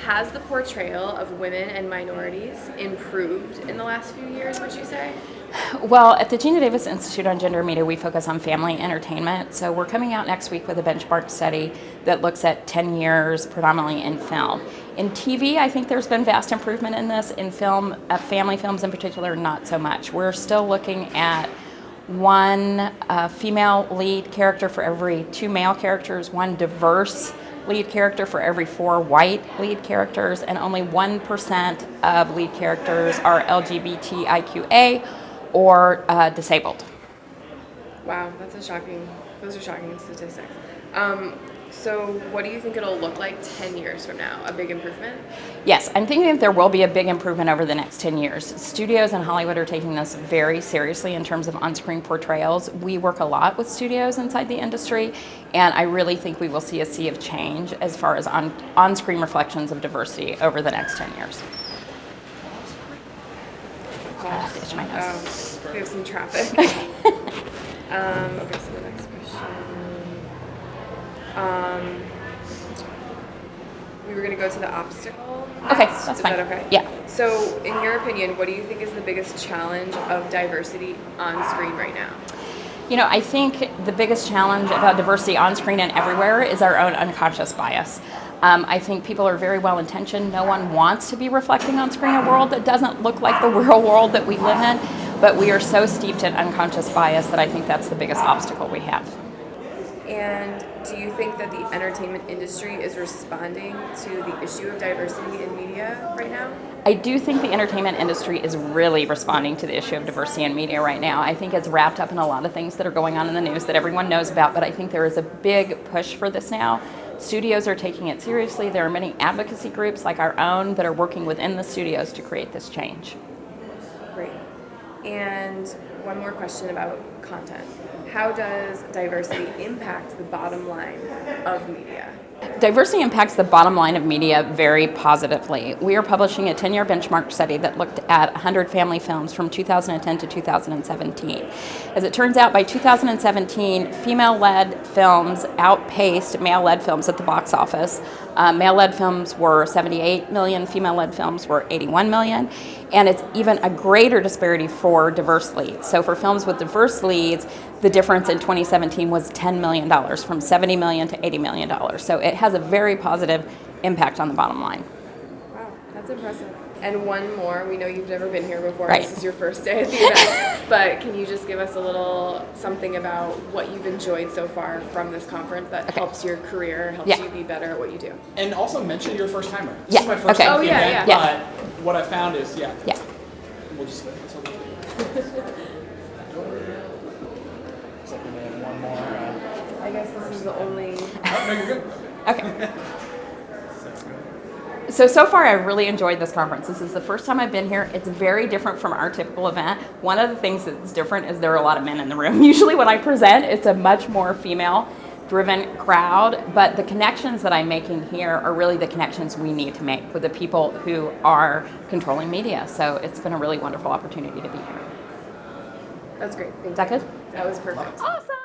Has the portrayal of women and minorities improved in the last few years, would you say? Well, at the Gina Davis Institute on Gender Media, we focus on family entertainment. So we're coming out next week with a benchmark study that looks at 10 years predominantly in film. In TV, I think there's been vast improvement in this. In film, family films in particular, not so much. We're still looking at one female lead character for every 2 male characters, one diverse lead character for every 4 white lead characters, and only 1% of lead characters are LGBTIQA or disabled. Wow, those are shocking statistics. So what do you think it'll look like 10 years from now? A big improvement? Yes, I'm thinking that there will be a big improvement over the next 10 years. Studios in Hollywood are taking this very seriously in terms of on-screen portrayals. We work a lot with studios inside the industry, and I really think we will see a sea of change as far as on-screen reflections of diversity over the next 10 years. Itch my nose. We have some traffic. Okay, so the next question. We were going to go to the obstacle. Okay, that's fine. Is that okay? Yeah. So, in your opinion, what do you think is the biggest challenge of diversity on screen right now? You know, I think the biggest challenge about diversity on screen and everywhere is our own unconscious bias. I think people are very well intentioned. No one wants to be reflecting on screen a world that doesn't look like the real world that we live in, but we are so steeped in unconscious bias that I think that's the biggest obstacle we have. And do you think that the entertainment industry is responding to the issue of diversity in media right now? I do think the entertainment industry is really responding to the issue of diversity in media right now. I think it's wrapped up in a lot of things that are going on in the news that everyone knows about, but I think there is a big push for this now. Studios are taking it seriously. There are many advocacy groups like our own that are working within the studios to create this change. Great. And one more question about content. How does diversity impact the bottom line of media? Diversity impacts the bottom line of media very positively. We are publishing a 10-year benchmark study that looked at 100 family films from 2010 to 2017. As it turns out, by 2017, female-led films outpaced male-led films at the box office. Male-led films were 78 million, female-led films were 81 million, and it's even a greater disparity for diverse leads. So for films with diverse leads, the difference in 2017 was $10 million, from $70 million to $80 million. So it has a very positive impact on the bottom line. Wow, that's impressive. And one more, we know you've never been here before, right. This is your first day at the event, but can you just give us a little something about what you've enjoyed so far from this conference that helps your career, helps you be better at what you do? And also mention you're a first timer. This Yeah. is my first Okay. time at Oh, the yeah, event, yeah. but what I found is, Yeah. we'll just looks like we may have one more. I guess this is the only... Oh, no, you're good. Okay. So far I've really enjoyed this conference. This is the first time I've been here. It's very different from our typical event. One of the things that's different is there are a lot of men in the room. Usually when I present, it's a much more female-driven crowd, but the connections that I'm making here are really the connections we need to make with the people who are controlling media. So it's been a really wonderful opportunity to be here. That's great. Thank you. Is that good? That was perfect. Awesome.